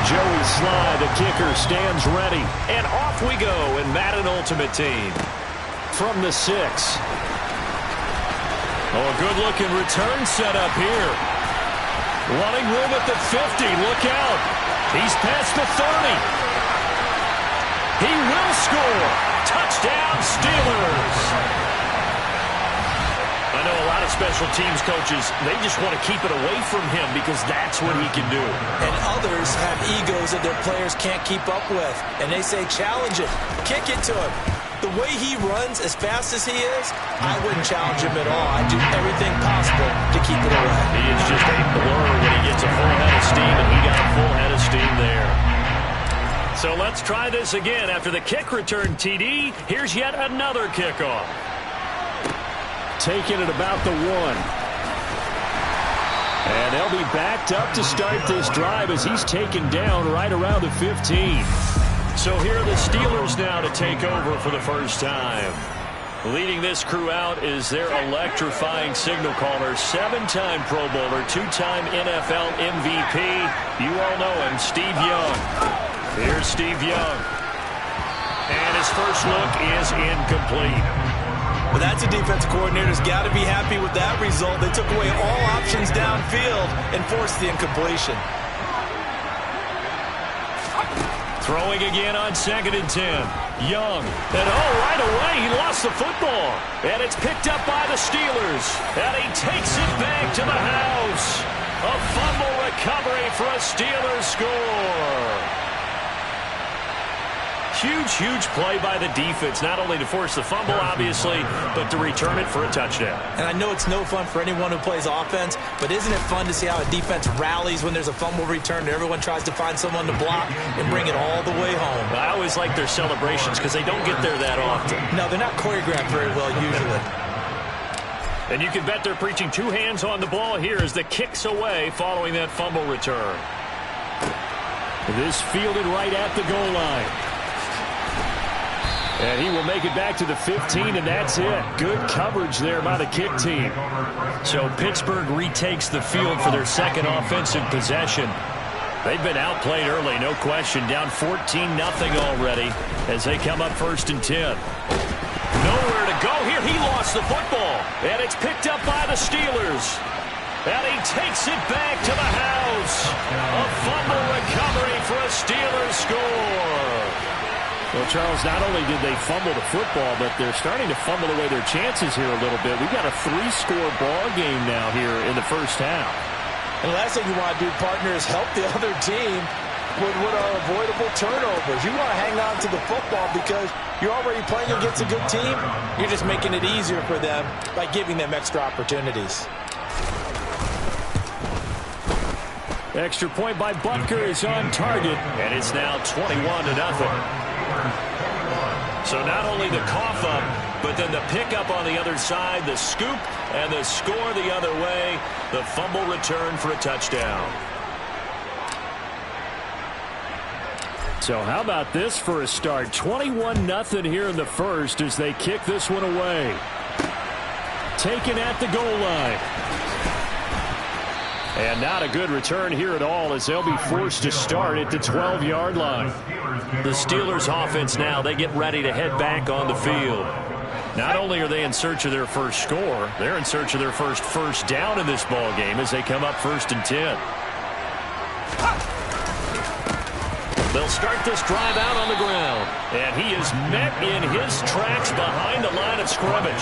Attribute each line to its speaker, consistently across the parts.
Speaker 1: Joey Sly, the kicker, stands ready. And off we go in Madden Ultimate Team. From the 6. Oh, a good-looking return set up here. Running room at the 50. Look out. He's past the 30. He will score. Touchdown, Steelers. I know a lot of special teams coaches, they just want to keep it away from him because that's what he can do.
Speaker 2: And others have egos that their players can't keep up with. And they say, challenge it. Kick it to him. The way he runs as fast as he is, I wouldn't challenge him at all. I'd do everything possible to keep it away.
Speaker 1: He is just a blur when he gets a full head of steam, and he got a full head of steam there. So let's try this again. After the kick return TD, here's yet another kickoff. Taking it about the 1. And they'll be backed up to start this drive as he's taken down right around the 15. So here are the Steelers now to take over for the first time. Leading this crew out is their electrifying signal caller, 7-time Pro Bowler, 2-time NFL MVP. You all know him, Steve Young. Here's Steve Young. And his first look is incomplete.
Speaker 2: Well, that's a defensive coordinator's got to be happy with that result. They took away all options downfield and forced the incompletion.
Speaker 1: Throwing again on 2nd and 10. Young. And right away, he lost the football. And it's picked up by the Steelers. And he takes it back to the house. A fumble recovery for a Steelers score. Huge play by the defense, not only to force the fumble, obviously, but to return it for a touchdown.
Speaker 2: And I know it's no fun for anyone who plays offense, but isn't it fun to see how a defense rallies when there's a fumble return and everyone tries to find someone to block and bring it all the way home?
Speaker 1: I always like their celebrations because they don't get there that often.
Speaker 2: No, they're not choreographed very well usually.
Speaker 1: And you can bet they're preaching 2 hands on the ball here as the kick's away following that fumble return. This fielded right at the goal line. And he will make it back to the 15, and that's it. Good coverage there by the kick team. So Pittsburgh retakes the field for their second offensive possession. They've been outplayed early, no question. Down 14-0 already as they come up 1st and 10. Nowhere to go here. He lost the football. And it's picked up by the Steelers. And he takes it back to the house. A fumble recovery for a Steelers score. Well, Charles, not only did they fumble the football, but they're starting to fumble away their chances here a little bit. We've got a 3-score ball game now here in the first half.
Speaker 2: And the last thing you want to do, partner, is help the other team with what are avoidable turnovers. You want to hang on to the football because you're already playing against a good team. You're just making it easier for them by giving them extra opportunities.
Speaker 1: Extra point by Butker is on target, and it's now 21-0. So not only the cough up, but then the pickup on the other side, the scoop, and the score the other way. The fumble return for a touchdown. So how about this for a start? 21-0 here in the first as they kick this one away. Taken at the goal line. And not a good return here at all as they'll be forced to start at the 12-yard line. The Steelers offense now, they get ready to head back on the field. Not only are they in search of their first score, they're in search of their first down in this ball game as they come up 1st and 10. They'll start this drive out on the ground. And he is met in his tracks behind the line of scrimmage.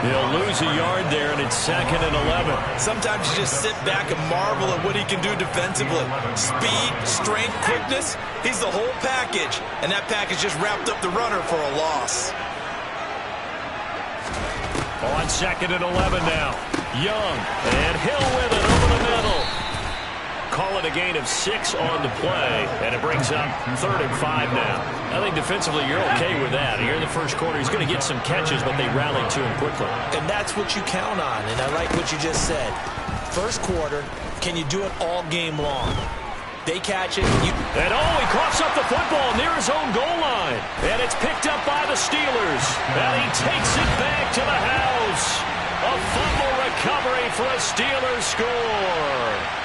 Speaker 1: He'll lose a yard there, and it's 2nd and 11.
Speaker 2: Sometimes you just sit back and marvel at what he can do defensively. Speed, strength, quickness. He's the whole package. And that package just wrapped up the runner for a loss.
Speaker 1: On 2nd and 11 now. Young. And Hill with it over the middle. Call it a gain of 6 on the play, and it brings up 3rd and 5 now. I think defensively you're okay with that. Here in the first quarter, he's going to get some catches, but they rallied to him quickly.
Speaker 2: And that's what you count on, and I like what you just said. First quarter, can you do it all game long? They catch it.
Speaker 1: And he coughs up the football near his own goal line. And it's picked up by the Steelers. And he takes it back to the house. A fumble recovery for a Steelers score.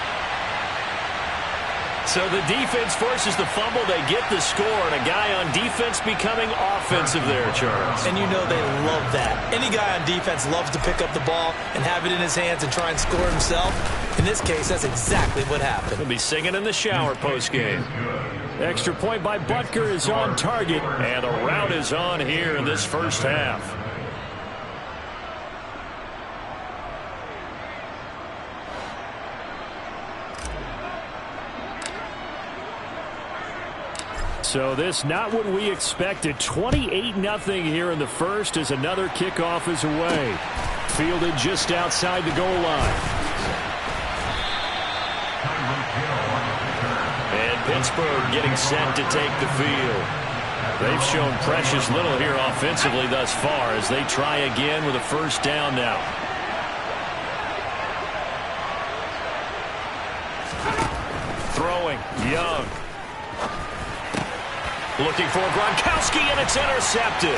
Speaker 1: So the defense forces the fumble. They get the score, and a guy on defense becoming offensive there, Charles.
Speaker 2: And you know they love that. Any guy on defense loves to pick up the ball and have it in his hands and try and score himself. In this case, that's exactly what happened.
Speaker 1: He'll be singing in the shower postgame. Extra point by Butker is on target, and the rout is on here in this first half. So this not what we expected. 28-0 here in the first as another kickoff is away. Fielded just outside the goal line. And Pittsburgh getting set to take the field. They've shown precious little here offensively thus far as they try again with a first down now. Throwing, Young. Looking for Gronkowski, and it's intercepted.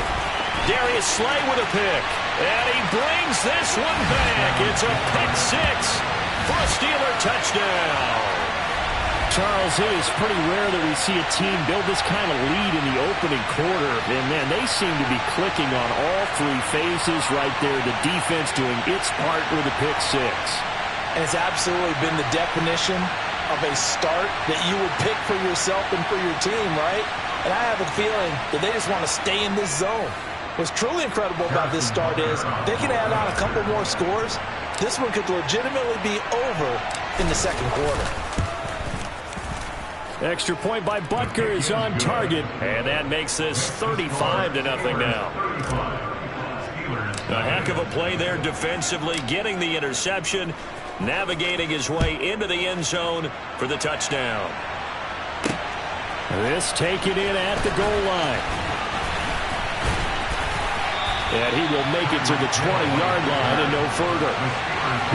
Speaker 1: Darius Slay with a pick. And he brings this one back. It's a pick six for a Steeler touchdown. Charles, it is pretty rare that we see a team build this kind of lead in the opening quarter. And, man, they seem to be clicking on all three phases right there. The defense doing its part with a pick six.
Speaker 2: And it's absolutely been the definition of a start that you would pick for yourself and for your team, right? And I have a feeling that they just want to stay in this zone. What's truly incredible about this start is they can add on a couple more scores. This one could legitimately be over in the second quarter.
Speaker 1: Extra point by Butker is on target, and that makes this 35-0 now. A heck of a play there defensively, getting the interception, navigating his way into the end zone for the touchdown. This taken in at the goal line. And he will make it to the 20-yard line and no further.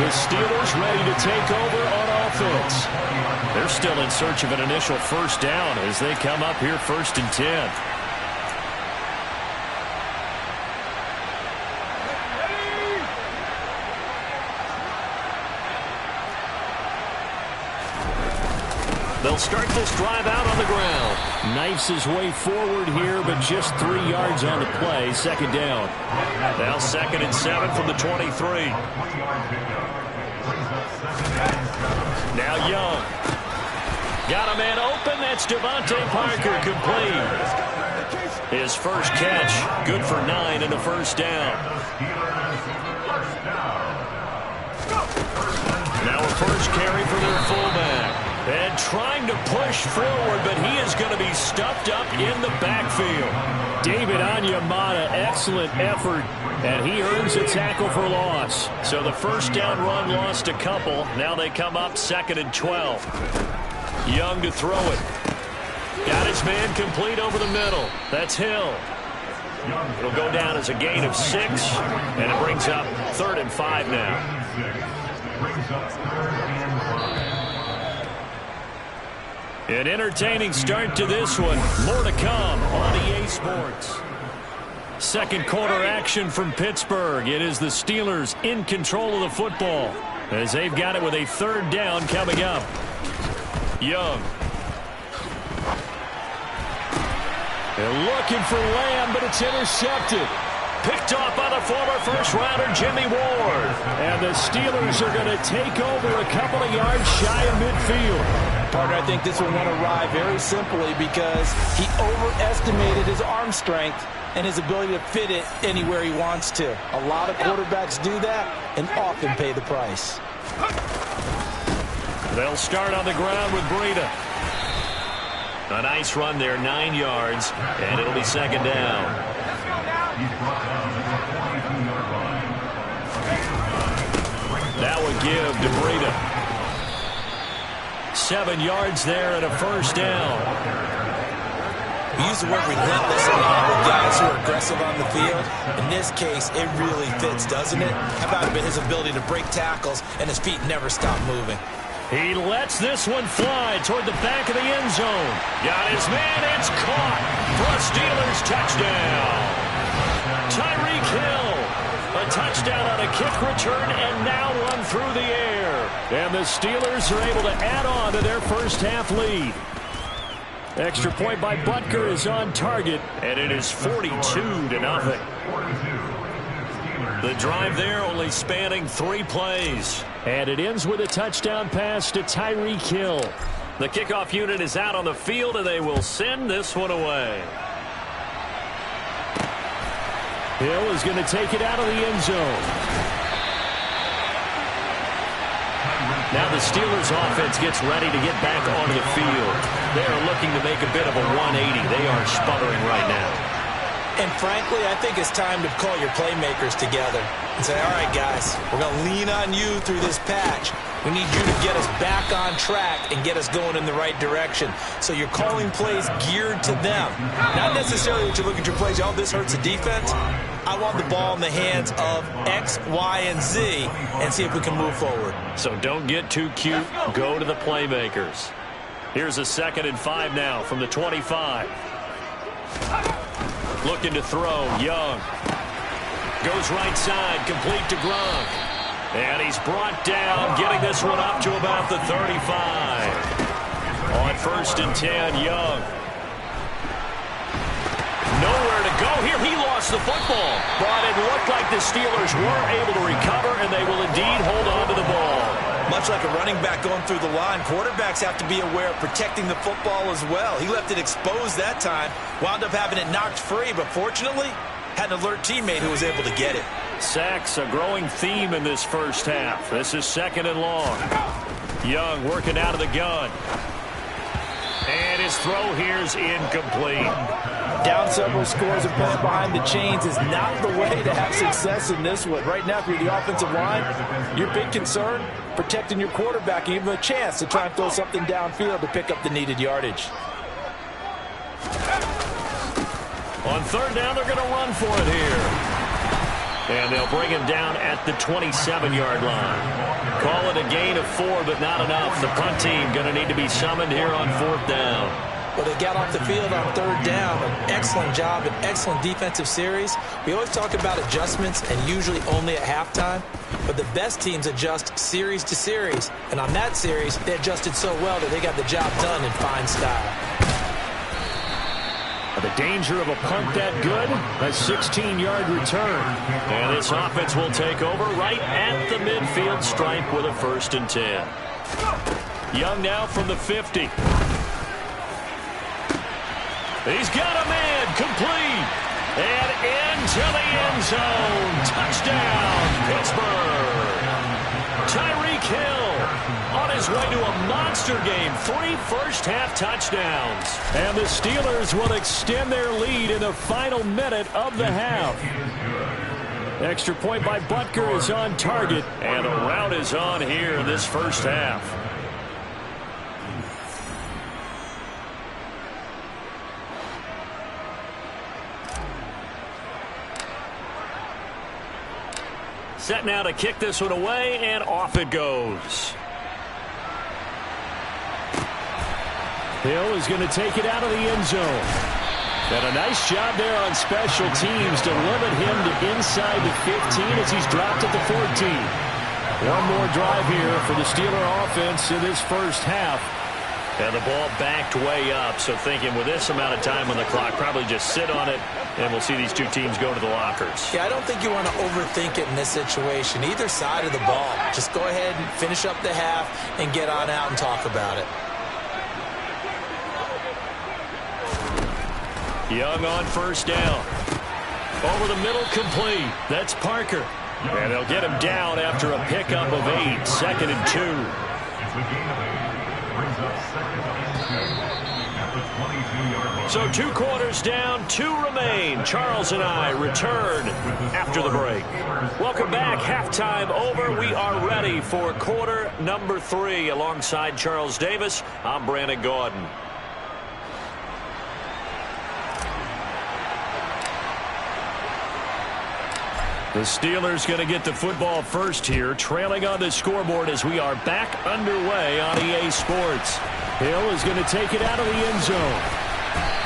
Speaker 1: The Steelers ready to take over on offense. They're still in search of an initial first down as they come up here 1st and 10. They'll start this drive out on the ground. Knifes his way forward here, but just 3 yards on the play. Second down. Now 2nd and 7 from the 23. Now Young. Got a man open. That's Devontae Parker complete. His first catch, good for 9 and a first down. Now a first carry for their fullback. And trying to push forward, but he is going to be stuffed up in the backfield. David Onyemata, excellent effort, and he earns a tackle for loss. So the first down run lost a couple. Now they come up 2nd and 12. Young to throw it. Got his man complete over the middle. That's Hill. It'll go down as a gain of 6, and it brings up 3rd and 5 now. An entertaining start to this one. More to come on EA Sports. Second quarter action from Pittsburgh. It is the Steelers in control of the football as they've got it with a 3rd down coming up. Young. They're looking for Lamb, but it's intercepted. Picked off by the former first-rounder Jimmy Ward. And the Steelers are going to take over a couple of yards shy of midfield.
Speaker 2: Partner, I think this one won't arrive very simply because he overestimated his arm strength and his ability to fit it anywhere he wants to. A lot of quarterbacks do that and often pay the price.
Speaker 1: They'll start on the ground with Breida. A nice run there, 9 yards, and it'll be 2nd down. That would give to Breida. 7 yards there and a first down.
Speaker 2: We use the word relentless a lot with guys who are aggressive on the field. In this case, it really fits, doesn't it? How about his ability to break tackles and his feet never stop moving?
Speaker 1: He lets this one fly toward the back of the end zone. Got his man. It's caught for a Steelers touchdown. Tyreek Hill A touchdown on a kick return, and now one through the air. And the Steelers are able to add on to their first half lead. Extra point by Butker is on target, and it is 42-0. The drive there only spanning 3 plays. And it ends with a touchdown pass to Tyreek Hill. The kickoff unit is out on the field, and they will send this one away. Hill is going to take it out of the end zone. Now the Steelers offense gets ready to get back onto the field. They are looking to make a bit of a 180. They are sputtering right now.
Speaker 2: And frankly, I think it's time to call your playmakers together and say, all right, guys, we're going to lean on you through this patch. We need you to get us back on track and get us going in the right direction. So you're calling plays geared to them. Not necessarily that you look at your plays, oh, this hurts the defense. I want the ball in the hands of X, Y, and Z and see if we can move forward.
Speaker 1: So don't get too cute. Go to the playmakers. Here's a 2nd and 5 now from the 25. Looking to throw, Young. Goes right side, complete to Gronk. And he's brought down, getting this one up to about the 35. On 1st and 10, Young. Nowhere to go here. He lost the football. But it looked like the Steelers were able to recover, and they will indeed hold on to the ball.
Speaker 2: Much like a running back going through the line, quarterbacks have to be aware of protecting the football as well. He left it exposed that time, wound up having it knocked free, but fortunately had an alert teammate who was able to get it.
Speaker 1: Sacks, a growing theme in this first half. This is 2nd and long. Young working out of the gun. And his throw here is incomplete.
Speaker 2: Down several scores and playing behind the chains is not the way to have success in this one. Right now, if you're the offensive line, your big concern, protecting your quarterback and give him a chance to try and throw something downfield to pick up the needed yardage.
Speaker 1: On 3rd down, they're going to run for it here. And they'll bring him down at the 27-yard line. Call it a gain of 4, but not enough. The punt team going to need to be summoned here on 4th down.
Speaker 2: Well, they got off the field on 3rd down. An excellent job, an excellent defensive series. We always talk about adjustments and usually only at halftime. But the best teams adjust series to series. And on that series, they adjusted so well that they got the job done in fine style.
Speaker 1: The danger of a punt that good, a 16-yard return. And this offense will take over right at the midfield stripe with a 1st and 10. Young now from the 50. He's got a man, complete. And into the end zone. Touchdown, Pittsburgh. Tyreek Hill on his way to a monster game. 3 first-half touchdowns. And the Steelers will extend their lead in the final minute of the half. Extra point by Butker is on target. And a rout is on here in this first half. Set now to kick this one away, and off it goes. Hill is going to take it out of the end zone. And a nice job there on special teams to limit him to inside the 15 as he's dropped at the 14. One more drive here for the Steeler offense in this first half. And the ball backed way up, so thinking with this amount of time on the clock, probably just sit on it, and we'll see these two teams go to the lockers.
Speaker 2: Yeah, I don't think you want to overthink it in this situation. Either side of the ball. Just go ahead and finish up the half and get on out and talk about it.
Speaker 1: Young on 1st down. Over the middle, complete. That's Parker. And they'll get him down after a pickup of 8. 2nd and 2. So 2 quarters down, 2 remain. Charles and I return after the break. Welcome back. Halftime over. We are ready for quarter number 3. Alongside Charles Davis, I'm Brandon Gaudin. The Steelers going to get the football first here, trailing on the scoreboard as we are back underway on EA Sports. Hill is going to take it out of the end zone.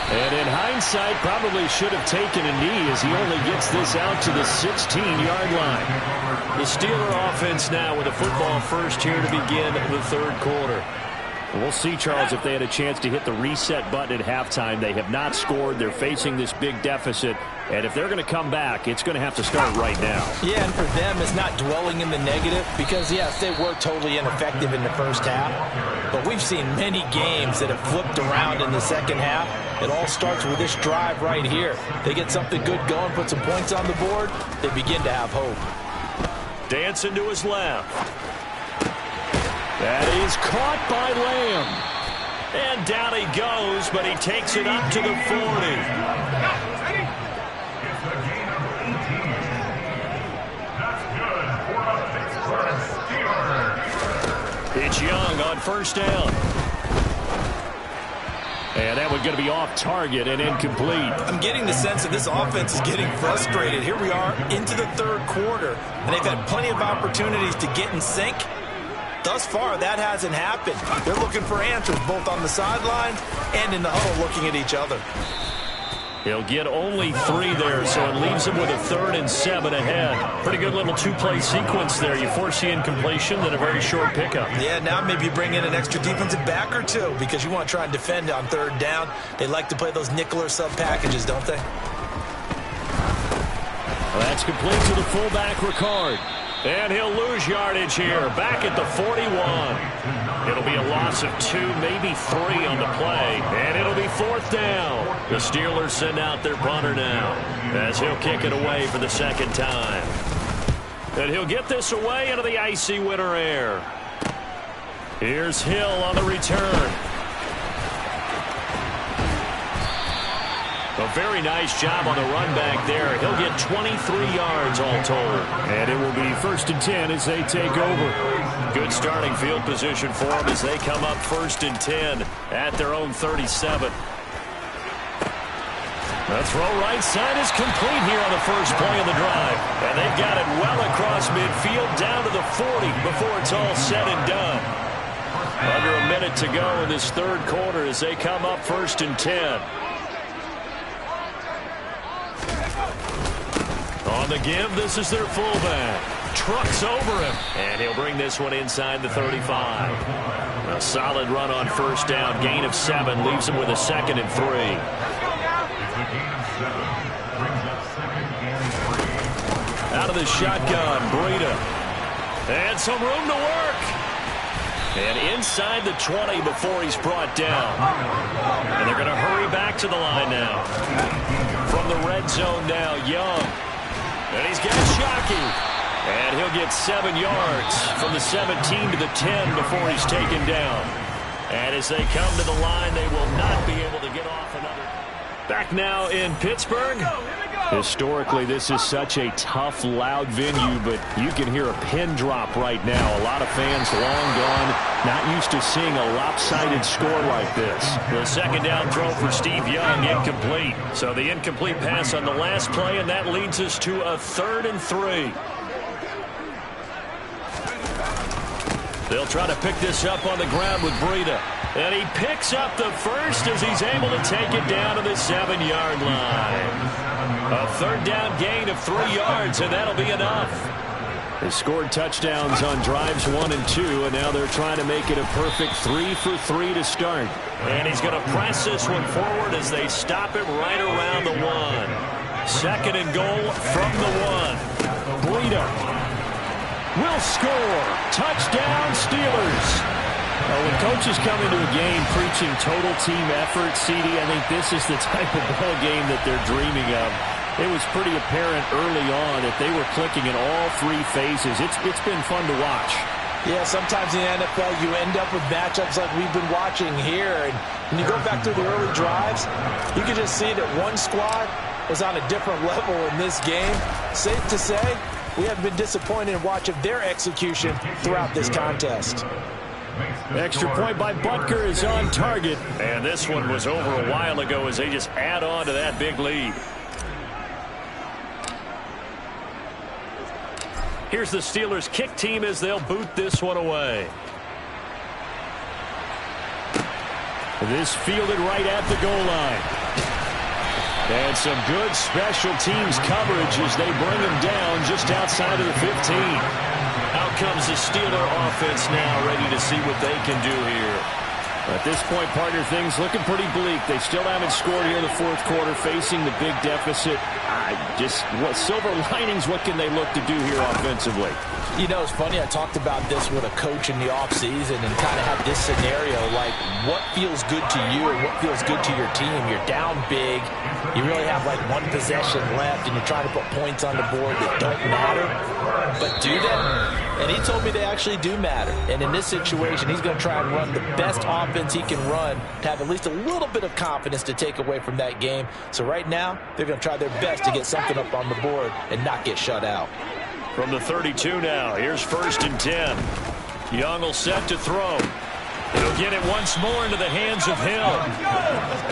Speaker 1: And in hindsight, probably should have taken a knee as he only gets this out to the 16-yard line. The Steeler offense now with a football first here to begin the third quarter. We'll see, Charles, if they had a chance to hit the reset button at halftime. They have not scored. They're facing this big deficit. And if they're going to come back, it's going to have to start right now.
Speaker 2: Yeah, and for them, it's not dwelling in the negative because, yes, they were totally ineffective in the first half. But we've seen many games that have flipped around in the second half. It all starts with this drive right here. They get something good going, put some points on the board, they begin to have hope.
Speaker 1: Dancing to his left. That is caught by Lamb. And down he goes, but he takes it up to the 40. It's Young on first down. And that one's going to be off target and incomplete.
Speaker 2: I'm getting the sense that this offense is getting frustrated. Here we are into the third quarter, and they've had plenty of opportunities to get in sync. Thus far, that hasn't happened. They're looking for answers both on the sideline and in the huddle looking at each other.
Speaker 1: He'll get only 3 there, so it leaves him with a 3rd and 7 ahead. Pretty good little two-play sequence there. You force the incompletion, then a very short pickup.
Speaker 2: Yeah, now maybe you bring in an extra defensive back or two because you want to try and defend on 3rd down. They like to play those nickel or sub packages, don't they?
Speaker 1: Well, that's complete to the fullback, Ricard. And he'll lose yardage here, back at the 41. It'll be a loss of 2, maybe 3 on the play, and it'll be 4th down. The Steelers send out their punter now, as he'll kick it away for the 2nd time. And he'll get this away into the icy winter air. Here's Hill on the return. A very nice job on the run back there. He'll get 23 yards all told. And it will be 1st and 10 as they take over. Good starting field position for them as they come up 1st and 10 at their own 37. The throw right side is complete here on the first play of the drive. And they've got it well across midfield down to the 40 before it's all said and done. Under a minute to go in this third quarter as they come up 1st and 10. On the give, this is their fullback. Trucks over him, and he'll bring this one inside the 35. A solid run on first down, gain of 7, leaves him with a 2nd and 3. Out of the shotgun, Breida. And some room to work. And inside the 20 before he's brought down. And they're going to hurry back to the line now. From the red zone now, Young. And he's got Shockey. And he'll get 7 yards from the 17 to the 10 before he's taken down. And as they come to the line, they will not be able to get off another. Back now in Pittsburgh. Historically, this is such a tough, loud venue, but you can hear a pin drop right now. A lot of fans long gone, not used to seeing a lopsided score like this. The 2nd down throw for Steve Young, incomplete. So the incomplete pass on the last play, and that leads us to a 3rd and 3. They'll try to pick this up on the ground with Breida. And he picks up the first as he's able to take it down to the 7-yard line. A 3rd down gain of 3 yards, and that'll be enough. They scored touchdowns on drives 1 and 2, and now they're trying to make it a perfect 3 for 3 to start. And he's going to press this one forward as they stop him right around the 1. 2nd and goal from the 1. Breida will score. Touchdown, Steelers. When coaches come into a game preaching total team effort, CD, I think this is the type of ball game that they're dreaming of. It was pretty apparent early on that they were clicking in all 3 phases. It's been fun to watch.
Speaker 2: Yeah, sometimes in the NFL you end up with matchups like we've been watching here. And when you go back to the early drives, you can just see that one squad was on a different level in this game. Safe to say, we have been disappointed in watching their execution throughout this contest.
Speaker 1: Extra point by Butker is on target. And this one was over a while ago as they just add on to that big lead. Here's the Steelers kick team as they'll boot this one away. This fielded right at the goal line. And some good special teams coverage as they bring him down just outside of the 15.
Speaker 2: Out comes the Steeler offense now, ready to see what they can do here.
Speaker 1: At this point, partner, things looking pretty bleak. They still haven't scored here in the fourth quarter, facing the big deficit. What silver linings, what can they look to do here offensively?
Speaker 2: You know, it's funny, I talked about this with a coach in the offseason and kind of had this scenario, like what feels good to you or what feels good to your team. You're down big, you really have like one possession left, and you're trying to put points on the board that don't matter, but do they? And he told me they actually do matter. And in this situation, he's going to try and run the best offense he can run to have at least a little bit of confidence to take away from that game. So right now, they're going to try their best to get something up on the board and not get shut out.
Speaker 1: From the 32 now, here's 1st and 10. Young will set to throw. He'll get it once more into the hands of Hill.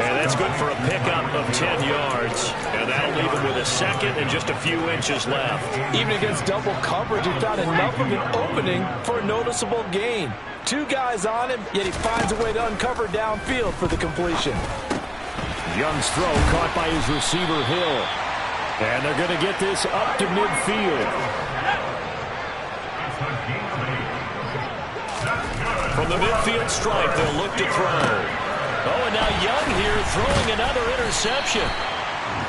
Speaker 1: And that's good for a pickup of 10 yards. And that'll leave him with a second and just a few inches left.
Speaker 2: Even against double coverage, he found enough of an opening for a noticeable gain. 2 guys on him, yet he finds a way to uncover downfield for the completion.
Speaker 1: Young's throw caught by his receiver, Hill. And they're going to get this up to midfield. From the midfield stripe, they'll look to throw. Oh, and now Young here throwing another interception.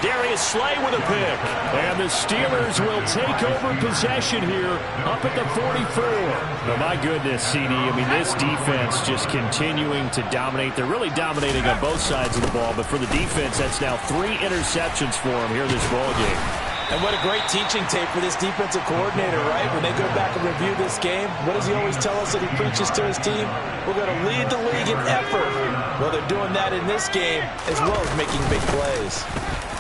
Speaker 1: Darius Slay with a pick. And the Steelers will take over possession here up at the 44. Oh, my goodness, CD. I mean, this defense just continuing to dominate. They're really dominating on both sides of the ball. But for the defense, that's now 3 interceptions for them here this ball game.
Speaker 2: And what a great teaching tape for this defensive coordinator, right? When they go back and review this game, what does he always tell us that he preaches to his team? We're going to lead the league in effort. Well, they're doing that in this game as well as making big plays.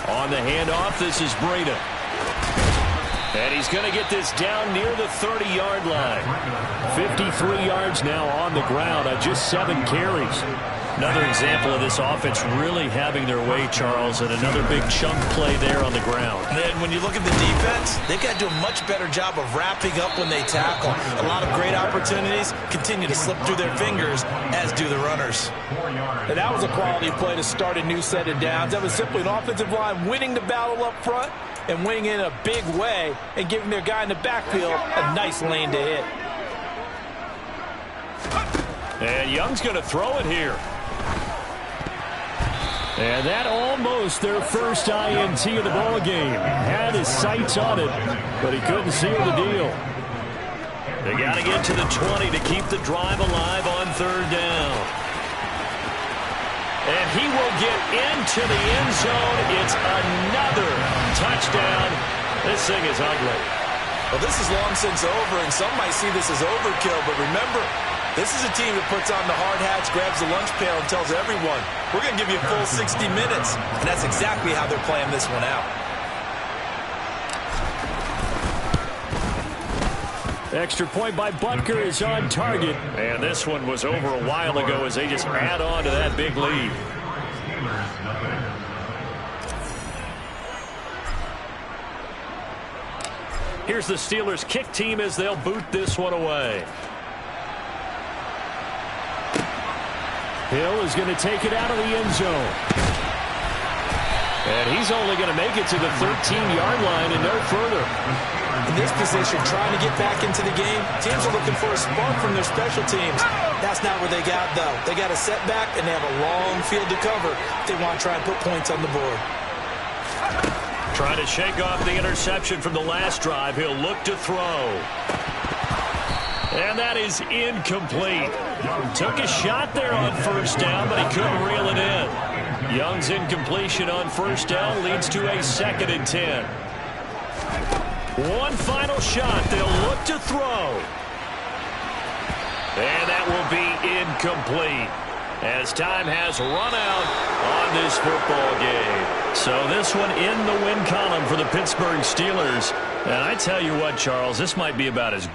Speaker 1: On the handoff, this is Breda. And he's going to get this down near the 30-yard line. 53 yards now on the ground on just 7 carries. Another example of this offense really having their way, Charles, and another big chunk play there on the ground.
Speaker 2: And then when you look at the defense, they've got to do a much better job of wrapping up when they tackle. A lot of great opportunities continue to slip through their fingers, as do the runners. And that was a quality play to start a new set of downs. That was simply an offensive line winning the battle up front and winning in a big way and giving their guy in the backfield a nice lane to hit.
Speaker 1: And Young's going to throw it here. And that almost their first INT of the ball game. Had his sights on it, but he couldn't seal the deal. They got to get to the 20 to keep the drive alive on 3rd down. And he will get into the end zone. It's another touchdown. This thing is ugly.
Speaker 2: Well, this is long since over, and some might see this as overkill, but remember, this is a team that puts on the hard hats, grabs the lunch pail, and tells everyone, we're going to give you a full 60 minutes. And that's exactly how they're playing this one out.
Speaker 1: Extra point by Butker is on target. And this one was over a while ago as they just add on to that big lead. Here's the Steelers' kick team as they'll boot this one away. Hill is going to take it out of the end zone. And he's only going to make it to the 13-yard line and no further.
Speaker 2: In this position, trying to get back into the game, teams are looking for a spark from their special teams. That's not what they got, though. They got a setback, and they have a long field to cover if they want to try and put points on the board.
Speaker 1: Trying to shake off the interception from the last drive. He'll look to throw. And that is incomplete. Took a shot there on 1st down, but he couldn't reel it in. Young's incompletion on 1st down leads to a 2nd and 10. One final shot. They'll look to throw. And that will be incomplete as time has run out on this football game. So this one in the win column for the Pittsburgh Steelers. And I tell you what, Charles, this might be about as good